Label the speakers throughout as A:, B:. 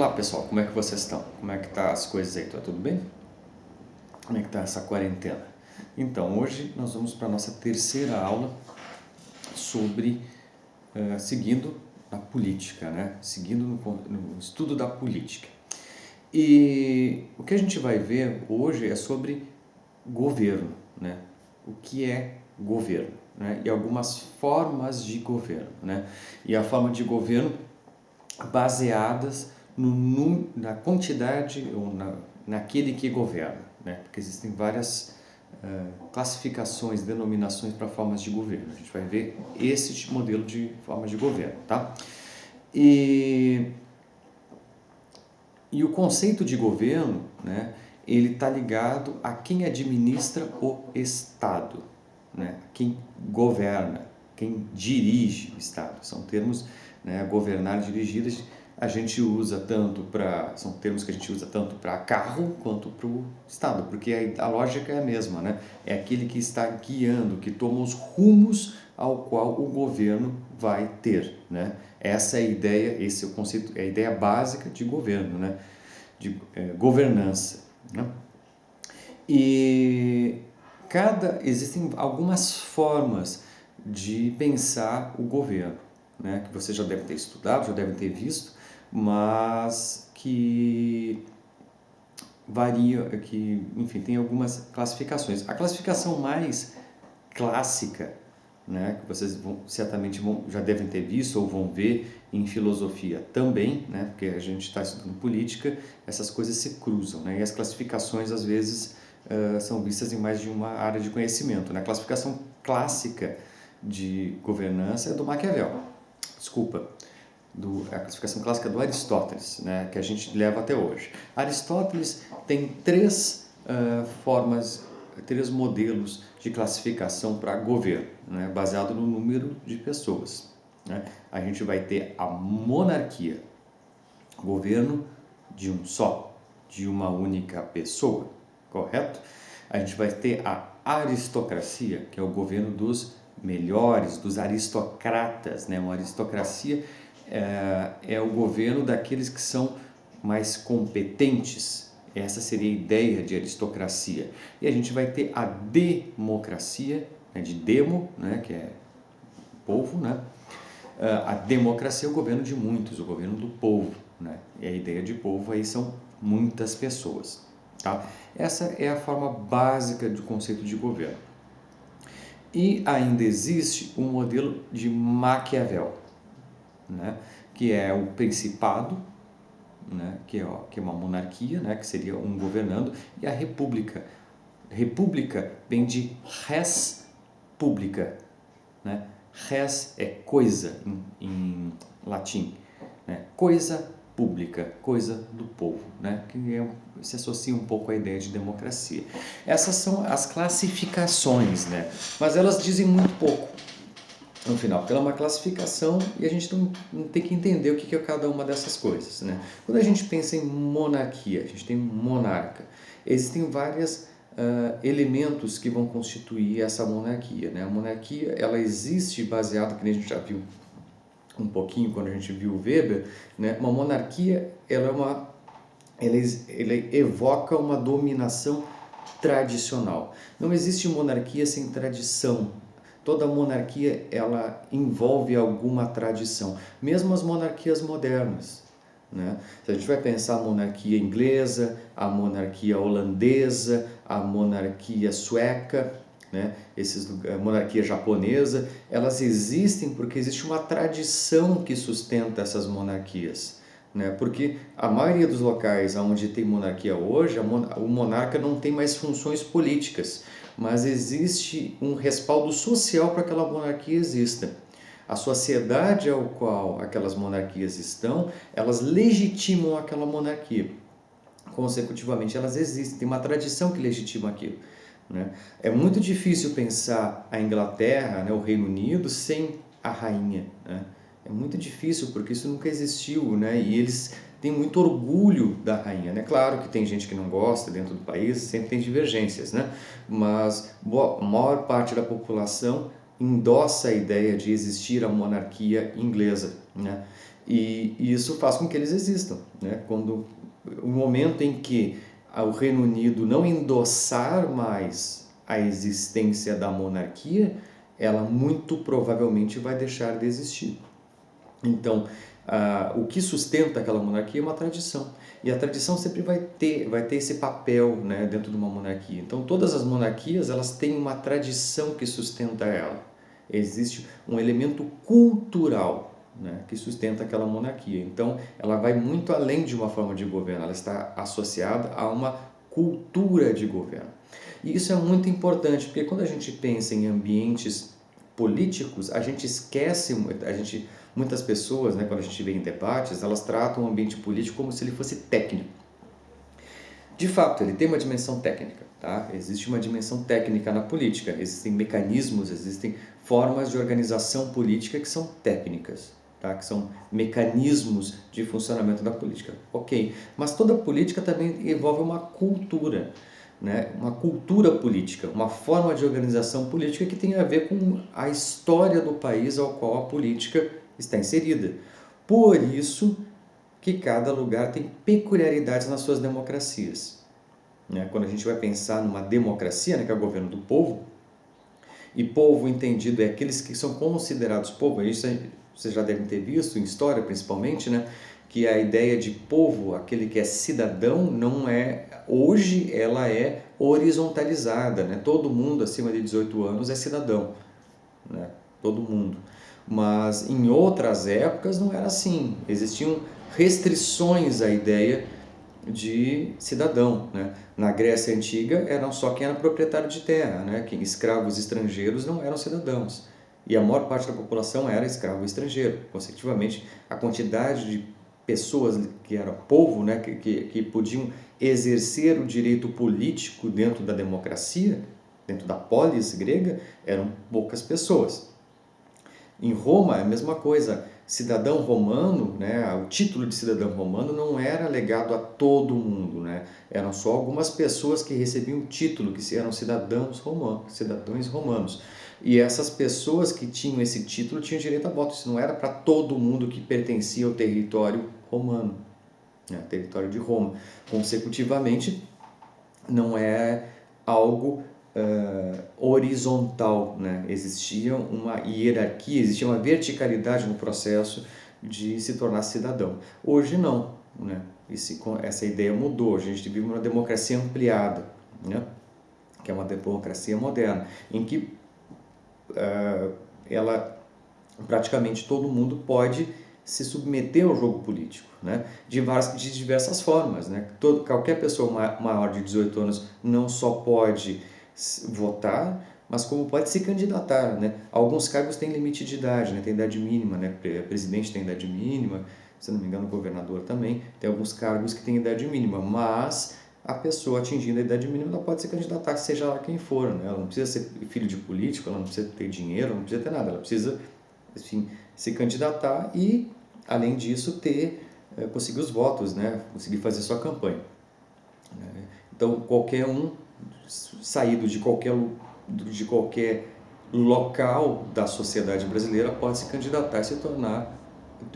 A: Olá pessoal, como é que vocês estão? Como é que tá as coisas aí? Tá tudo bem? Como é que tá essa quarentena? Então, hoje nós vamos para a nossa terceira aula sobre seguindo a política, né? Seguindo no estudo da política. E o que a gente vai ver hoje é sobre governo, né? O que é governo, né? E algumas formas de governo, né? E a forma de governo baseadas na quantidade ou naquele que governa, né? Porque existem várias classificações, denominações para formas de governo. A gente vai ver esse modelo de forma de governo, tá? E o conceito de governo, né? Ele está ligado a quem administra o Estado, né? Quem governa, quem dirige o Estado. São termos, né? Governar e dirigir, a gente usa tanto para, são termos que a gente usa tanto para carro quanto para o Estado, porque a lógica é a mesma, né? É aquele que está guiando, que toma os rumos ao qual o governo vai ter, né? Essa é a ideia, esse é o conceito, é a ideia básica de governo, né? De governança, né? E existem algumas formas de pensar o governo, né? Que você já deve ter estudado, já deve ter visto, mas que varia, que, enfim, tem algumas classificações. A classificação mais clássica, né, que vocês certamente já devem ter visto ou vão ver em filosofia também, né, porque a gente está estudando política, essas coisas se cruzam, né, e as classificações às vezes são vistas em mais de uma área de conhecimento, né. A classificação clássica de governança é do Maquiavel, a classificação clássica do Aristóteles, né, que a gente leva até hoje. Aristóteles tem três modelos de classificação para governo, né, baseado no número de pessoas, né. A gente vai ter a monarquia, governo de um só, de uma única pessoa, correto? A gente vai ter a aristocracia, que é o governo dos melhores, dos aristocratas, né? Uma aristocracia é o governo daqueles que são mais competentes. Essa seria a ideia de aristocracia. E a gente vai ter a democracia, né, de demo, né, que é povo, né? A democracia é o governo de muitos, o governo do povo, né? E a ideia de povo aí são muitas pessoas, tá? Essa é a forma básica do conceito de governo. E ainda existe um modelo de Maquiavel, né? Que é o principado, né? Que é uma monarquia, né? Que seria um governando, e a república. República vem de res publica, né? Res é coisa em latim, né? Coisa pública, coisa do povo, né? Que se associa um pouco à ideia de democracia. Essas são as classificações, né? Mas elas dizem muito pouco no final, porque ela é uma classificação e a gente não tem que entender o que é cada uma dessas coisas, né? Quando a gente pensa em monarquia, a gente tem um monarca, existem vários elementos que vão constituir essa monarquia, né? A monarquia, ela existe baseada, que a gente já viu um pouquinho quando a gente viu o Weber, né? Uma monarquia, ela evoca uma dominação tradicional. Não existe monarquia sem tradição. Toda monarquia, ela envolve alguma tradição, mesmo as monarquias modernas, né? Se a gente vai pensar a monarquia inglesa, a monarquia holandesa, a monarquia sueca, né? A monarquia japonesa, elas existem porque existe uma tradição que sustenta essas monarquias, né? Porque a maioria dos locais onde tem monarquia hoje, o monarca não tem mais funções políticas, mas existe um respaldo social para que aquela monarquia exista. A sociedade ao qual aquelas monarquias estão, elas legitimam aquela monarquia. Consecutivamente, elas existem, tem uma tradição que legitima aquilo, né? É muito difícil pensar a Inglaterra, né, o Reino Unido, sem a rainha, né? É muito difícil porque isso nunca existiu, né? E eles têm muito orgulho da rainha, né? Claro que tem gente que não gosta dentro do país, sempre tem divergências, né? Mas a maior parte da população endossa a ideia de existir a monarquia inglesa, né? E isso faz com que eles existam, né? Quando o momento em que o Reino Unido não endossar mais a existência da monarquia, ela muito provavelmente vai deixar de existir. Então, o que sustenta aquela monarquia é uma tradição. E a tradição sempre vai ter esse papel, né, dentro de uma monarquia. Então, todas as monarquias, elas têm uma tradição que sustenta ela. Existe um elemento cultural, né, que sustenta aquela monarquia. Então, ela vai muito além de uma forma de governo, ela está associada a uma cultura de governo. E isso é muito importante, porque quando a gente pensa em ambientes políticos, a gente esquece, muitas pessoas, né, quando a gente vê em debates, elas tratam o ambiente político como se ele fosse técnico. De fato, ele tem uma dimensão técnica, tá? Existe uma dimensão técnica na política, existem mecanismos, existem formas de organização política que são técnicas, tá? Que são mecanismos de funcionamento da política. Ok, mas toda política também envolve uma cultura, né? Uma cultura política, uma forma de organização política que tem a ver com a história do país ao qual a política está inserida. Por isso que cada lugar tem peculiaridades nas suas democracias, né? Quando a gente vai pensar numa democracia, né, que é o governo do povo, e povo entendido é aqueles que são considerados povo, isso vocês já devem ter visto em história principalmente, né, que a ideia de povo, aquele que é cidadão, não é, hoje ela é horizontalizada, né? Todo mundo acima de 18 anos é cidadão, né? Todo mundo. Mas em outras épocas não era assim, existiam restrições à ideia de cidadão, né? Na Grécia Antiga eram só quem era proprietário de terra, né? Quem, escravos estrangeiros não eram cidadãos. E a maior parte da população era escravo estrangeiro. Consequentemente, a quantidade de pessoas que era povo, né? que podiam exercer o direito político dentro da democracia, dentro da polis grega, eram poucas pessoas. Em Roma é a mesma coisa, cidadão romano, né, o título de cidadão romano não era legado a todo mundo, né, eram só algumas pessoas que recebiam o título, que eram cidadãos romanos. E essas pessoas que tinham esse título tinham direito a voto, isso não era para todo mundo que pertencia ao território romano, né, território de Roma. Consecutivamente, não é algo horizontal, né? Existia uma hierarquia, existia uma verticalidade no processo de se tornar cidadão. Hoje não, né? Essa ideia mudou, a gente vive uma democracia ampliada, né? Que é uma democracia moderna, em que ela praticamente todo mundo pode se submeter ao jogo político, né? De diversas formas, né? Qualquer pessoa maior de 18 anos não só pode votar, mas como pode se candidatar, né? Alguns cargos têm limite de idade, né? Tem idade mínima, né? Presidente tem idade mínima, se não me engano, o governador também. Tem alguns cargos que têm idade mínima, mas a pessoa atingindo a idade mínima ela pode se candidatar, seja lá quem for, né? Ela não precisa ser filho de político, ela não precisa ter dinheiro, ela não precisa ter nada, ela precisa, enfim, se candidatar e, além disso, conseguir os votos, né? Conseguir fazer sua campanha. Então, qualquer um saído de qualquer local da sociedade brasileira pode se candidatar e se tornar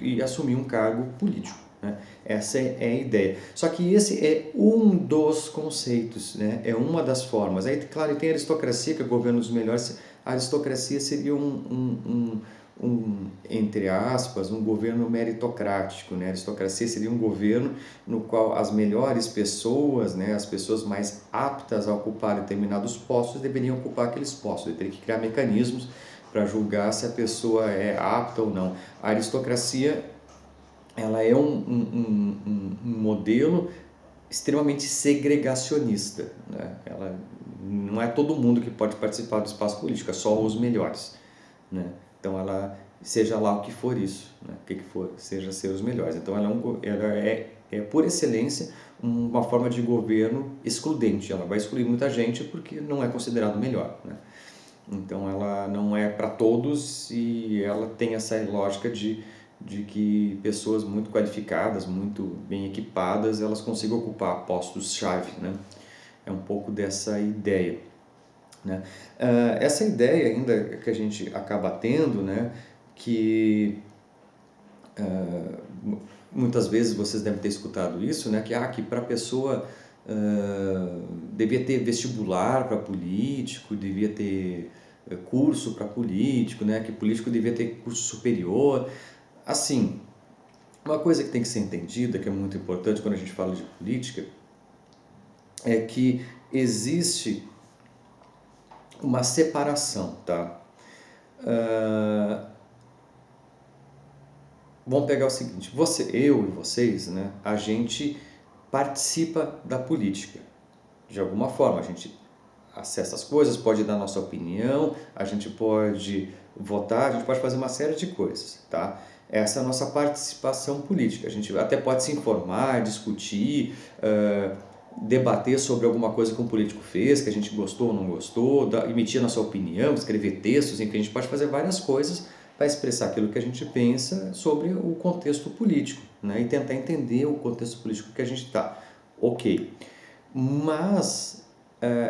A: e assumir um cargo político, né? Essa é a ideia. Só que esse é um dos conceitos, né? É uma das formas. Aí, claro, tem a aristocracia, que é o governo dos melhores. A aristocracia seria entre aspas, um governo meritocrático, né? A aristocracia seria um governo no qual as melhores pessoas, né, as pessoas mais aptas a ocupar determinados postos deveriam ocupar aqueles postos. Teria que criar mecanismos para julgar se a pessoa é apta ou não. A aristocracia, ela é um modelo extremamente segregacionista, né? Ela não é todo mundo que pode participar do espaço político, é só os melhores, né? Então ela, seja lá o que for isso, né? O que for, seja ser os melhores. Então ela é por excelência uma forma de governo excludente. Ela vai excluir muita gente porque não é considerado melhor, né? Então ela não é para todos e ela tem essa lógica de que pessoas muito qualificadas, muito bem equipadas, elas consigam ocupar postos-chave, né? É um pouco dessa ideia, né? Essa ideia ainda que a gente acaba tendo, né, que Muitas vezes vocês devem ter escutado isso, né? Que para a pessoa devia ter vestibular para político, devia ter curso para político, né? Que político devia ter curso superior. Assim, uma coisa que tem que ser entendida, que é muito importante quando a gente fala de política, é que existe uma separação, tá? Vamos pegar o seguinte, eu e vocês, né, a gente participa da política. De alguma forma, a gente acessa as coisas, pode dar nossa opinião, a gente pode votar, a gente pode fazer uma série de coisas, tá? Essa é a nossa participação política. A gente até pode se informar, discutir, debater sobre alguma coisa que um político fez, que a gente gostou ou não gostou, emitir a nossa opinião, escrever textos, enfim, a gente pode fazer várias coisas para expressar aquilo que a gente pensa sobre o contexto político, né? E tentar entender o contexto político que a gente está. Ok. Mas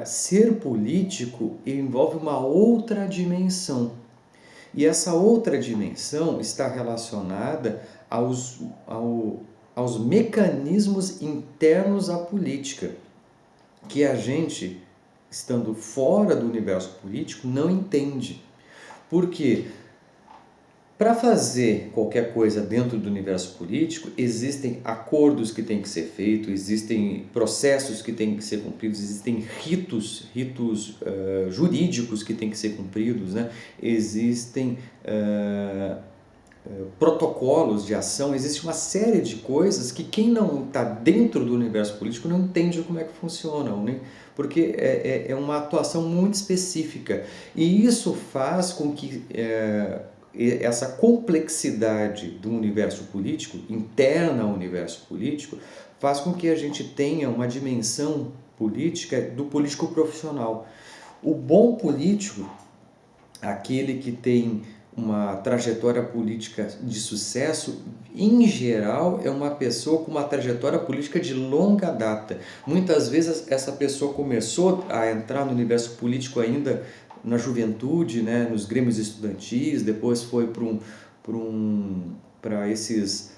A: ser político envolve uma outra dimensão. E essa outra dimensão está relacionada aos mecanismos internos à política, que a gente, estando fora do universo político, não entende. Por quê? Para fazer qualquer coisa dentro do universo político, existem acordos que têm que ser feitos, existem processos que têm que ser cumpridos, existem ritos jurídicos que têm que ser cumpridos, né? Existem protocolos de ação, existe uma série de coisas que quem não está dentro do universo político não entende como é que funcionam, né? Porque é uma atuação muito específica e isso faz com que essa complexidade do universo político, interna ao universo político, faz com que a gente tenha uma dimensão política do político profissional. O bom político, aquele que tem uma trajetória política de sucesso, em geral, é uma pessoa com uma trajetória política de longa data. Muitas vezes essa pessoa começou a entrar no universo político ainda na juventude, né, nos grêmios estudantis, depois foi para esses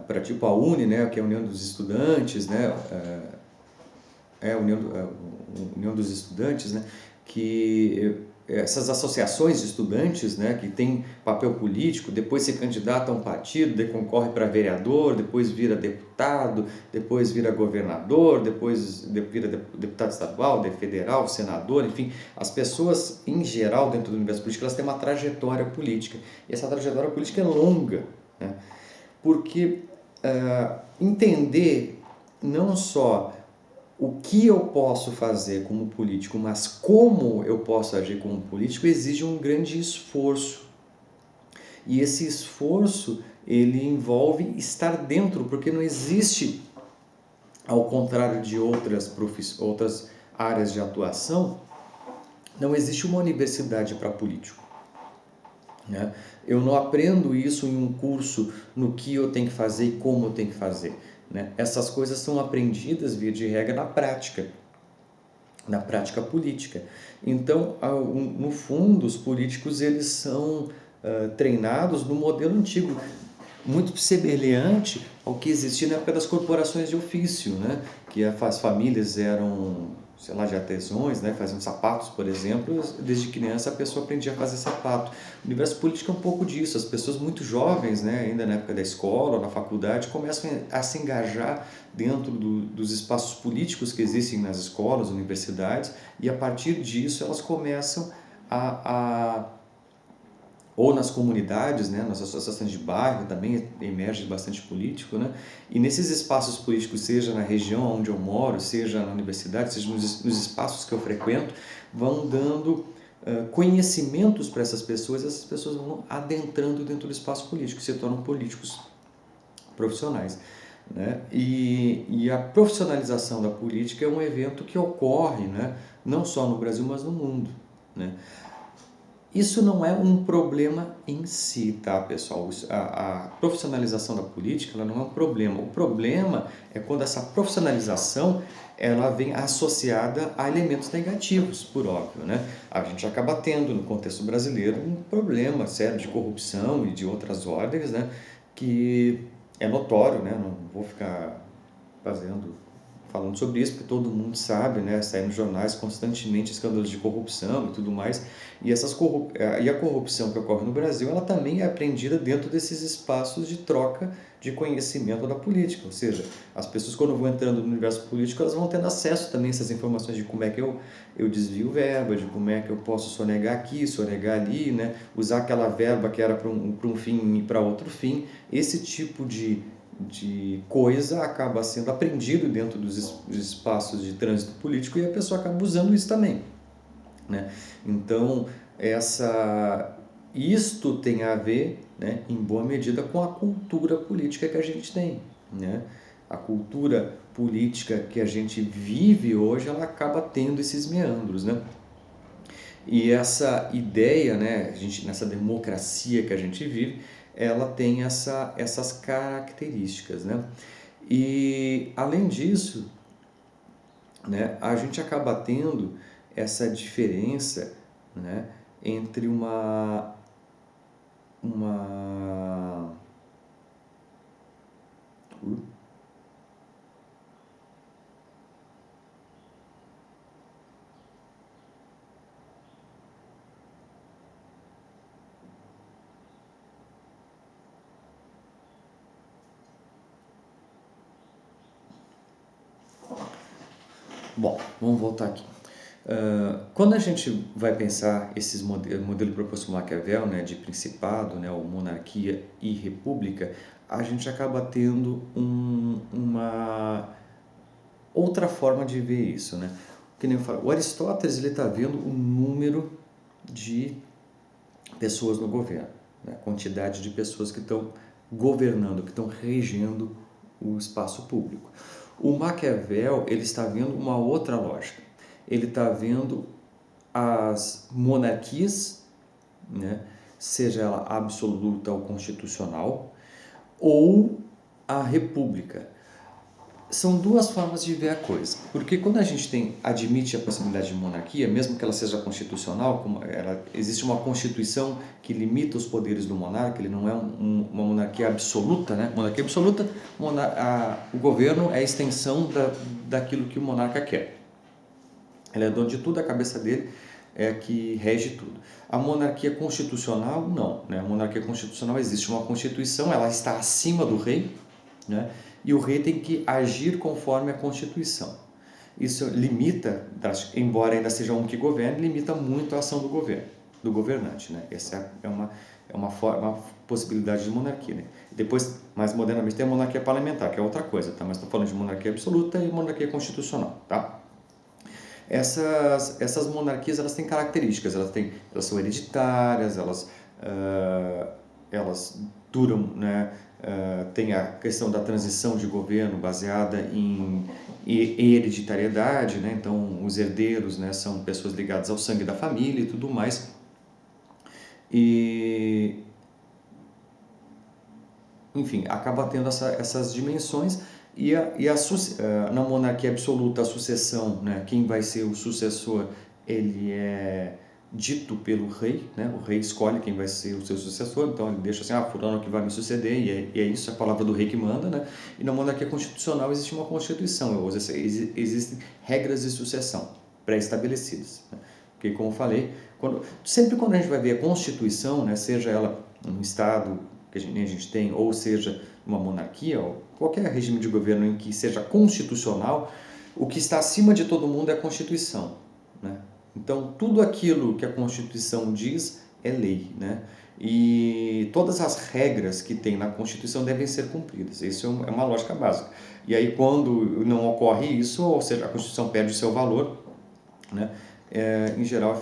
A: para tipo a UNE, né, que é a União dos Estudantes, né, a União dos Estudantes, né, que essas associações de estudantes, né, que tem papel político, depois se candidata a um partido, depois concorre para vereador, depois vira deputado, depois vira governador, depois vira deputado estadual, federal, senador, enfim, as pessoas em geral dentro do universo político elas têm uma trajetória política e essa trajetória política é longa, né? Porque entender não só o que eu posso fazer como político, mas como eu posso agir como político exige um grande esforço. E esse esforço, ele envolve estar dentro, porque não existe, ao contrário de outras áreas de atuação, não existe uma universidade para político, né? Eu não aprendo isso em um curso no que eu tenho que fazer e como eu tenho que fazer, né? Essas coisas são aprendidas, via de regra, na prática política. Então, no fundo, os políticos eles são treinados no modelo antigo, muito semelhante ao que existia na época das corporações de ofício, né? Que as famílias eram, sei lá, de artesãos, né? Faziam sapatos, por exemplo, desde criança a pessoa aprendia a fazer sapato. O universo político é um pouco disso, as pessoas muito jovens, né? Ainda na época da escola ou na faculdade, começam a se engajar dentro dos espaços políticos que existem nas escolas, universidades, e a partir disso elas começam ou nas comunidades, né, nas associações de bairro também emerge bastante político, né? E nesses espaços políticos, seja na região onde eu moro, seja na universidade, seja nos espaços que eu frequento, vão dando conhecimentos para essas pessoas vão adentrando dentro do espaço político, se tornam políticos profissionais, né? E a profissionalização da política é um evento que ocorre, né, não só no Brasil, mas no mundo, né? Isso não é um problema em si, tá, pessoal? A profissionalização da política, ela não é um problema. O problema é quando essa profissionalização ela vem associada a elementos negativos, por óbvio, né? A gente acaba tendo, no contexto brasileiro, um problema sério de corrupção e de outras ordens, né? Que é notório, né? Não vou ficar falando sobre isso, porque todo mundo sabe, né? Sai nos jornais constantemente escândalos de corrupção e tudo mais. E a corrupção que ocorre no Brasil, ela também é apreendida dentro desses espaços de troca de conhecimento da política. Ou seja, as pessoas quando vão entrando no universo político, elas vão tendo acesso também a essas informações de como é que eu desvio verba, de como é que eu posso sonegar aqui, sonegar ali, né? Usar aquela verba que era para um fim e para outro fim. Esse tipo de coisa acaba sendo aprendido dentro dos espaços de trânsito político e a pessoa acaba usando isso também, né? Então, isto tem a ver, né, em boa medida com a cultura política que a gente tem, né? A cultura política que a gente vive hoje, ela acaba tendo esses meandros, né? E essa ideia, né, nessa democracia que a gente vive, ela tem essas características, né? E além disso, né, a gente acaba tendo essa diferença, né, entre uma Bom, vamos voltar aqui. Quando a gente vai pensar esses modelo proposto por Maquiavel, né, de principado, né, ou monarquia e república, a gente acaba tendo uma outra forma de ver isso, né? Que nem eu falo, o Aristóteles ele está vendo o número de pessoas no governo, né? A quantidade de pessoas que estão governando, que estão regendo o espaço público. O Maquiavel ele está vendo uma outra lógica. Ele está vendo as monarquias, né? Seja ela absoluta ou constitucional, ou a república. São duas formas de ver a coisa, porque quando a gente admite a possibilidade de monarquia, mesmo que ela seja constitucional, existe uma constituição que limita os poderes do monarca, ele não é uma monarquia absoluta, né? Monarquia absoluta, o governo é a extensão daquilo que o monarca quer. Ele é dono de tudo, a cabeça dele é que rege tudo. A monarquia constitucional, não, né? A monarquia constitucional existe uma constituição, ela está acima do rei, né? E o rei tem que agir conforme a Constituição. Isso limita, embora ainda seja um que governe, limita muito a ação do governo, do governante, né? Essa é uma possibilidade de monarquia, né? Depois, mais modernamente, tem a monarquia parlamentar, que é outra coisa, tá? Mas estou falando de monarquia absoluta e monarquia constitucional, tá? Essas monarquias, elas têm características, elas são hereditárias, elas duram, né? Tem a questão da transição de governo baseada em hereditariedade, né? Então os herdeiros, né, são pessoas ligadas ao sangue da família e tudo mais. E, enfim, acaba tendo essas dimensões na monarquia absoluta a sucessão, né, quem vai ser o sucessor, ele é dito pelo rei, né? O rei escolhe quem vai ser o seu sucessor, então ele deixa assim, fulano que vai me suceder, e é isso, a palavra do rei que manda, né? E na monarquia constitucional existe uma constituição, ou seja, existem regras de sucessão pré-estabelecidas, né? Porque, como eu falei, sempre quando a gente vai ver a Constituição, né, seja ela um Estado que a gente tem, ou seja uma monarquia, ou qualquer regime de governo em que seja constitucional, o que está acima de todo mundo é a Constituição, né? Então, tudo aquilo que a Constituição diz é lei, né? E todas as regras que tem na Constituição devem ser cumpridas. Isso é uma lógica básica. E aí, quando não ocorre isso, ou seja, a Constituição perde o seu valor, né? Em geral,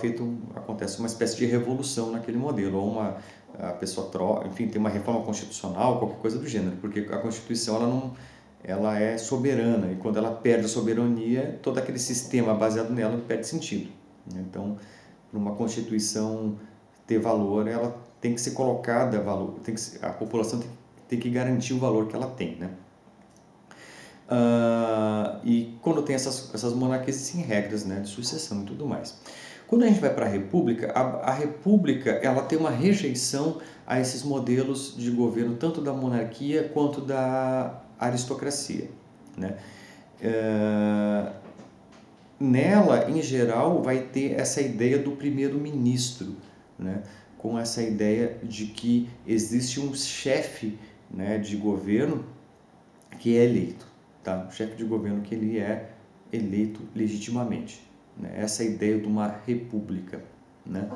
A: acontece uma espécie de revolução naquele modelo, ou a pessoa enfim, tem uma reforma constitucional, qualquer coisa do gênero, porque a Constituição ela é soberana, e quando ela perde a soberania, todo aquele sistema baseado nela perde sentido. Então, para uma Constituição ter valor, ela tem que ser colocada valor, a população tem que garantir o valor que ela tem, né? E quando tem essas monarquias, existem regras, né, de sucessão e tudo mais. Quando a gente vai para a república, a república ela tem uma rejeição a esses modelos de governo, tanto da monarquia quanto da aristocracia, né? Nela, em geral, vai ter essa ideia do primeiro-ministro, né? Com essa ideia de que existe um chefe, né, de governo que é eleito, tá? Um chefe de governo que ele é eleito legitimamente, né? Essa é a ideia de uma república, né?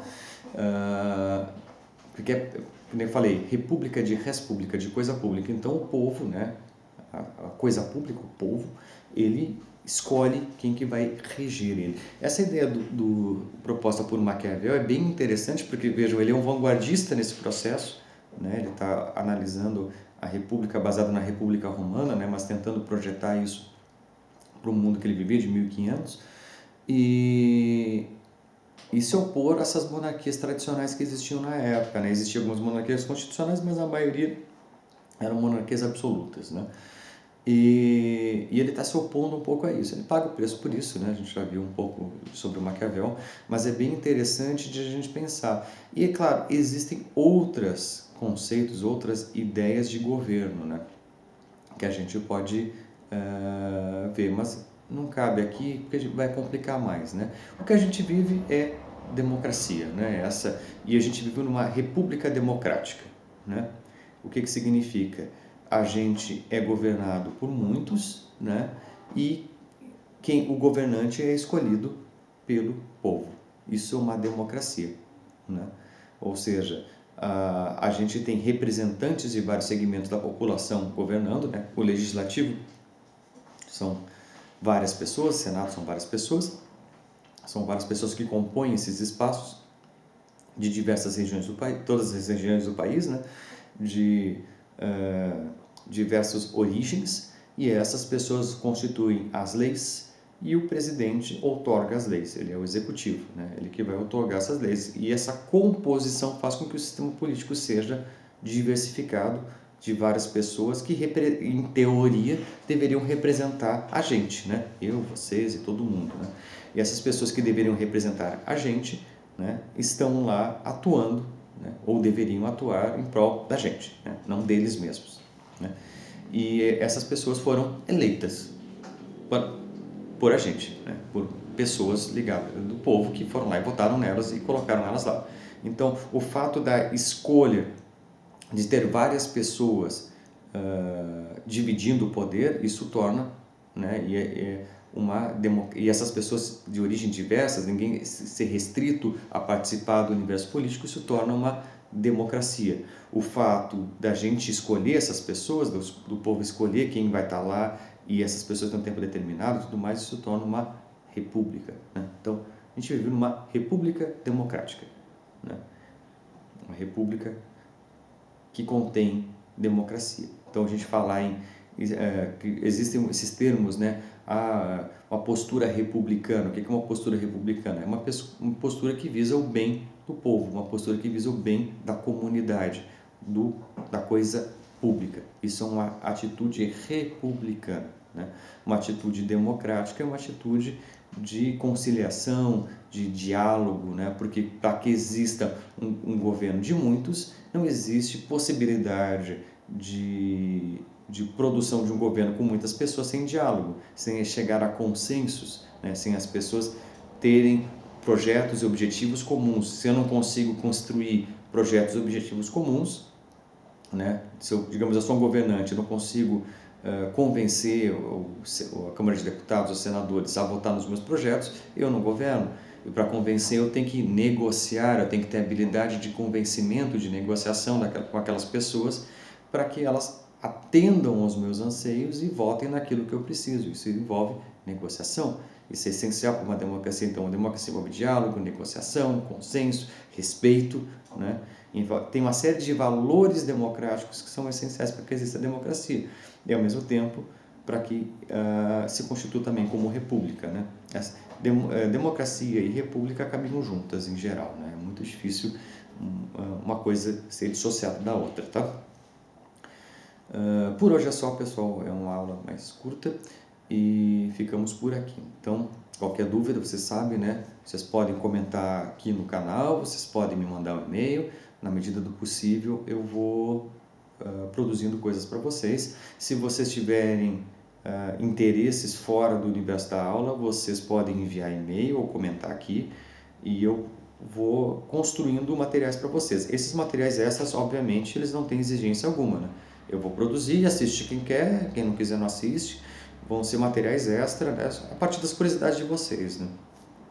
A: Porque, como eu falei, república de res pública, de coisa pública. Então, o povo, né? A coisa pública, o povo, ele escolhe quem que vai reger ele. Essa ideia proposta por Maquiavel é bem interessante, porque, vejam, ele é um vanguardista nesse processo, né? Ele está analisando a república baseada na República Romana, né? Mas tentando projetar isso para o mundo que ele vivia, de 1500, e se opor a essas monarquias tradicionais que existiam na época, né? Existiam algumas monarquias constitucionais, mas a maioria eram monarquias absolutas, né? E ele está se opondo um pouco a isso. Ele paga o preço por isso, né? A gente já viu um pouco sobre o Maquiavel, mas é bem interessante de a gente pensar. E, é claro, existem outros conceitos, outras ideias de governo, né? Que a gente pode ver, mas não cabe aqui porque a gente vai complicar mais, né? O que a gente vive é democracia, né? E a gente vive numa república democrática, né? O que significa? A gente é governado por muitos, né? E o governante é escolhido pelo povo. Isso é uma democracia, né? Ou seja, a gente tem representantes de vários segmentos da população governando, né? O legislativo são várias pessoas, o Senado são várias pessoas que compõem esses espaços de diversas regiões do país, todas as regiões do país, né? De diversas origens, e essas pessoas constituem as leis, e o presidente outorga as leis, ele é o executivo, né? Ele que vai outorgar essas leis, e essa composição faz com que o sistema político seja diversificado de várias pessoas que, em teoria, deveriam representar a gente, né? Eu, vocês e todo mundo, né? E essas pessoas que deveriam representar a gente, né, estão lá atuando, né, ou deveriam atuar em prol da gente, né, não deles mesmos, né? E essas pessoas foram eleitas por a gente, né, por pessoas ligadas do povo que foram lá e votaram nelas e colocaram elas lá. Então, o fato da escolha de ter várias pessoas dividindo o poder, isso torna, né, e essas pessoas de origem diversas, ninguém ser restrito a participar do universo político, isso torna uma democracia. O fato da gente escolher essas pessoas, do povo escolher quem vai estar lá, e essas pessoas têm um tempo determinado e tudo mais, isso torna uma república, né? Então, a gente vive numa república democrática, né? Uma república que contém democracia. Então, a gente falar que existem esses termos, né? Uma postura republicana. O que é uma postura republicana? É uma postura que visa o bem do povo, uma postura que visa o bem da comunidade, da coisa pública. Isso é uma atitude republicana, né? Uma atitude democrática é uma atitude de conciliação, de diálogo, né? Porque para que exista um governo de muitos, não existe possibilidade de produção de um governo com muitas pessoas sem diálogo, sem chegar a consensos, né? Sem as pessoas terem projetos e objetivos comuns. Se eu não consigo construir projetos e objetivos comuns, né? Se eu sou um governante, eu não consigo convencer a Câmara de Deputados, os senadores a votar nos meus projetos, eu não governo. E para convencer eu tenho que negociar, eu tenho que ter habilidade de convencimento, de negociação com aquelas pessoas, para que elas atendam aos meus anseios e votem naquilo que eu preciso. Isso envolve negociação. Isso é essencial para uma democracia. Então, a democracia envolve diálogo, negociação, consenso, respeito, né? Tem uma série de valores democráticos que são essenciais para que exista a democracia. E, ao mesmo tempo, para que se constitua também como república, né? Democracia e república caminham juntas, em geral, né? muito difícil uma coisa ser dissociada da outra, tá? Por hoje é só, pessoal, é uma aula mais curta e ficamos por aqui. Então, qualquer dúvida, vocês sabem, né? Vocês podem comentar aqui no canal, vocês podem me mandar um e-mail. Na medida do possível, eu vou produzindo coisas para vocês. Se vocês tiverem interesses fora do universo da aula, vocês podem enviar e-mail ou comentar aqui e eu vou construindo materiais para vocês. Esses materiais extras, obviamente, eles não têm exigência alguma, né? Eu vou produzir, assiste quem quer, quem não quiser não assiste. Vão ser materiais extras, né? A partir das curiosidades de vocês, né?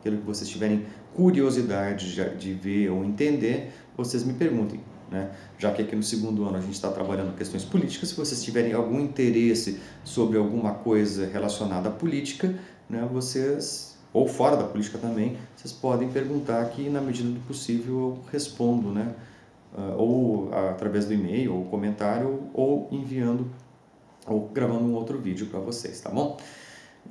A: Aquilo que vocês tiverem curiosidade de ver ou entender, vocês me perguntem, né? Já que aqui no segundo ano a gente está trabalhando questões políticas, se vocês tiverem algum interesse sobre alguma coisa relacionada à política, né? Vocês, ou fora da política também, vocês podem perguntar que na medida do possível eu respondo, né? Ou através do e-mail, ou comentário, ou enviando, ou gravando um outro vídeo para vocês, tá bom?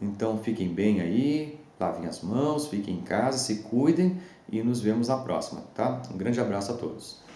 A: Então fiquem bem aí, lavem as mãos, fiquem em casa, se cuidem e nos vemos na próxima, tá? Um grande abraço a todos.